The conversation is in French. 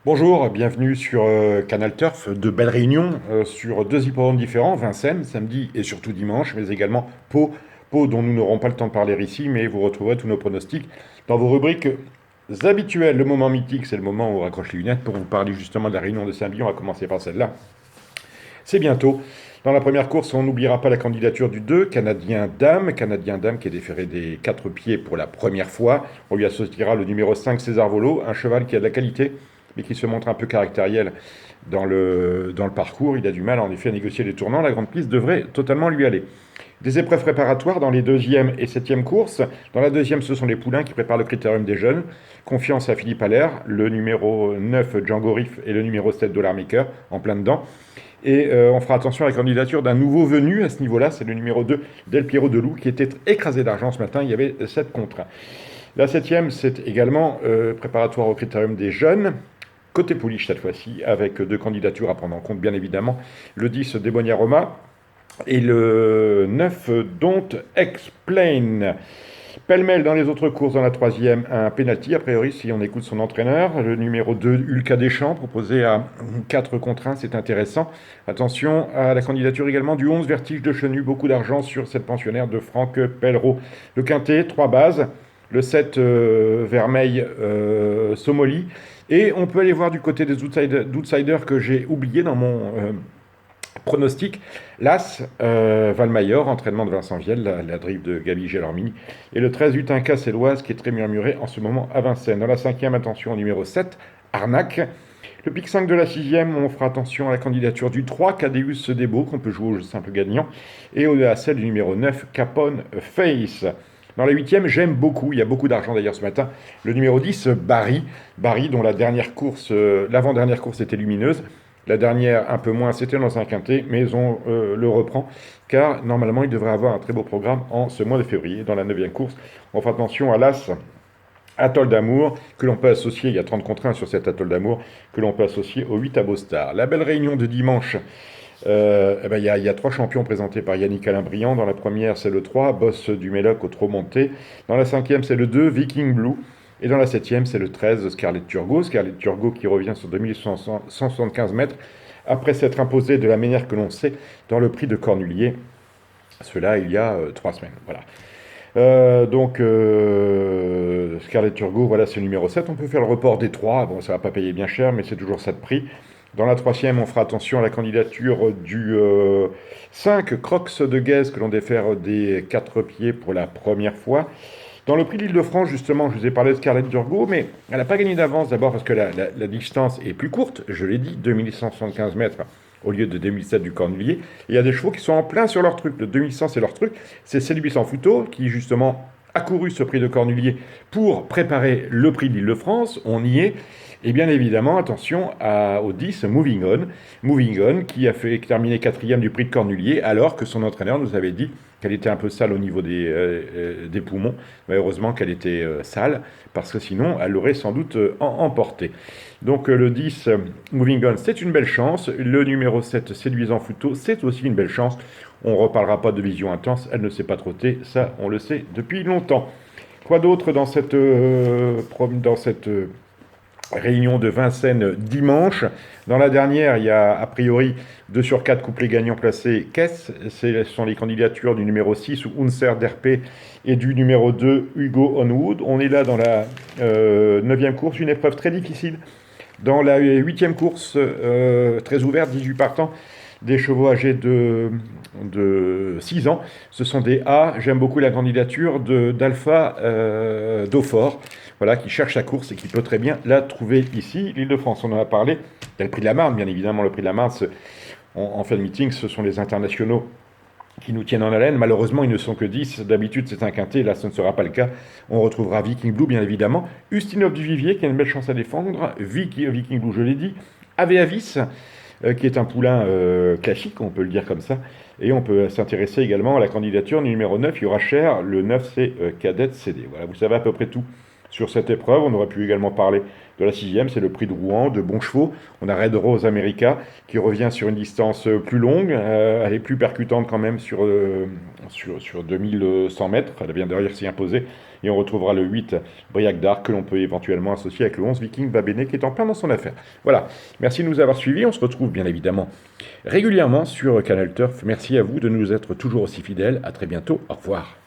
Bonjour, bienvenue sur Canal Turf. De belles réunions sur deux hippodromes différents, Vincennes, samedi et surtout dimanche, mais également Pau dont nous n'aurons pas le temps de parler ici, mais vous retrouverez tous nos pronostics dans vos rubriques habituelles. Le moment mythique, c'est le moment où on raccroche les lunettes pour vous parler justement de la réunion de samedi. On va commencer par celle-là. C'est bientôt. Dans la première course, on n'oubliera pas la candidature du 2, Canadien Dame. Canadien Dame qui est déféré des 4 pieds pour la première fois. On lui associera le numéro 5, César Volo, un cheval qui a de la qualité, mais qui se montre un peu caractériel dans le parcours. Il a du mal en effet à négocier les tournants. La grande piste devrait totalement lui aller. Des épreuves préparatoires dans les deuxième et septième courses. Dans la deuxième, ce sont les poulains qui préparent le critérium des jeunes. Confiance à Philippe Allaire, le numéro 9, Django Riff, et le numéro 7, Dollar Maker, en plein dedans. Et on fera attention à la candidature d'un nouveau venu à ce niveau-là, c'est le numéro 2, Del Piero de Loup, qui était écrasé d'argent ce matin. Il y avait 7 contre 1. La septième, c'est également préparatoire au critérium des jeunes. Côté pouliche cette fois-ci, avec deux candidatures à prendre en compte, bien évidemment. Le 10, Débonia Roma, et le 9, Don't Explain. Pêle-mêle dans les autres courses, dans la troisième, un penalty, a priori, si on écoute son entraîneur. Le numéro 2, Ulka Deschamps, proposé à 4 contre 1, c'est intéressant. Attention à la candidature également du 11, Vertige de Chenu, beaucoup d'argent sur cette pensionnaire de Franck Pellereau. Le quintet, 3 bases. Le 7, Vermeil Somoli. Et on peut aller voir du côté des outsiders que j'ai oublié dans mon pronostic, l'As, Valmayor, entraînement de Vincent Vielle, la drive de Gabi Gelormini, et le 13, Utinka Céloise, qui est très murmuré en ce moment à Vincennes. Dans la cinquième, attention au numéro 7, Arnaque. Le pic 5 de la sixième, on fera attention à la candidature du 3, Cadeus Debo, qu'on peut jouer au simple gagnant, et à celle du numéro 9, Capone Face. Dans la huitième, j'aime beaucoup, il y a beaucoup d'argent d'ailleurs ce matin, le numéro 10, Barry. Barry, dont la dernière course, l'avant-dernière course était lumineuse. La dernière, un peu moins, c'était dans un quintet, mais on le reprend, car normalement, il devrait avoir un très beau programme en ce mois de février. Dans la neuvième course, on fera attention à l'As, Atoll d'amour, que l'on peut associer, il y a 30 contre 1 sur cet Atoll d'amour, que l'on peut associer au 8 à Bostar. La belle réunion de dimanche, il y a trois champions présentés par Yannick Alain-Briand. Dans la première, c'est le 3, Boss du Méloc au trop monté. Dans la cinquième, c'est le 2, Viking Blue. Et dans la septième, c'est le 13, Scarlett Turgot. Scarlett Turgot qui revient sur 2175 mètres après s'être imposé de la manière que l'on sait dans le prix de Cornulier. Cela il y a 3 semaines. Voilà. Scarlett Turgot, voilà, c'est le numéro 7. On peut faire le report des 3. Bon, ça va pas payer bien cher, mais c'est toujours ça de prix. Dans la troisième, on fera attention à la candidature du 5, Crocs de Guèze, que l'on défère des 4 pieds pour la première fois. Dans le prix de l'Île-de-France, justement, je vous ai parlé de Scarlett Turgot, mais elle n'a pas gagné d'avance, d'abord parce que la distance est plus courte, je l'ai dit, 2175 mètres au lieu de 2007 du Cornulier. Et il y a des chevaux qui sont en plein sur leur truc. Le 2100, c'est leur truc. C'est Céline Fouteau qui, justement, a couru ce prix de Cornulier pour préparer le prix de l'Île-de-France. On y est. Et bien évidemment, attention au 10, Moving On. Moving On, qui a fait terminer quatrième du prix de Cornulier, alors que son entraîneur nous avait dit qu'elle était un peu sale au niveau des poumons. Mais heureusement qu'elle était sale, parce que sinon, elle l'aurait sans doute emporté. Donc le 10, Moving On, c'est une belle chance. Le numéro 7, Séduisant Fouteau, c'est aussi une belle chance. On ne reparlera pas de Vision Intense, elle ne sait pas trotter, ça on le sait depuis longtemps. Quoi d'autre dans cette réunion de Vincennes dimanche? Dans la dernière, il y a a priori 2 sur 4 couplets gagnants placés caisse. Ce sont les candidatures du numéro 6, Unser Derpé, et du numéro 2, Hugo Onwood. On est là dans la 9e course, une épreuve très difficile. Dans la 8e course, très ouverte, 18 partants, des chevaux âgés de 6 ans. Ce sont des A. J'aime beaucoup la candidature d'Alpha Daufort, voilà, qui cherche sa course et qui peut très bien la trouver ici. L'Île-de-France, on en a parlé. Il y a le prix de la Marne, bien évidemment. Le prix de la Marne, en fin de meeting, ce sont les internationaux qui nous tiennent en haleine. Malheureusement, ils ne sont que 10. D'habitude, c'est un quintet. Là, ce ne sera pas le cas. On retrouvera Viking Blue, bien évidemment. Ustinov du Vivier, qui a une belle chance à défendre. Viking Blue, je l'ai dit. Aveavis, qui est un poulain classique, on peut le dire comme ça. Et on peut s'intéresser également à la candidature numéro 9, il y aura cher. Le 9, c'est Cadet CD. Voilà, vous savez à peu près tout sur cette épreuve. On aurait pu également parler de la sixième, c'est le prix de Rouen, de bons chevaux. On a Red Rose America qui revient sur une distance plus longue. Elle est plus percutante quand même sur 2100 mètres. Elle vient derrière s'y imposer. Et on retrouvera le 8 Briac d'Arc que l'on peut éventuellement associer avec le 11 Viking Babéné qui est en plein dans son affaire. Voilà, merci de nous avoir suivis. On se retrouve bien évidemment régulièrement sur Canal Turf. Merci à vous de nous être toujours aussi fidèles. À très bientôt. Au revoir.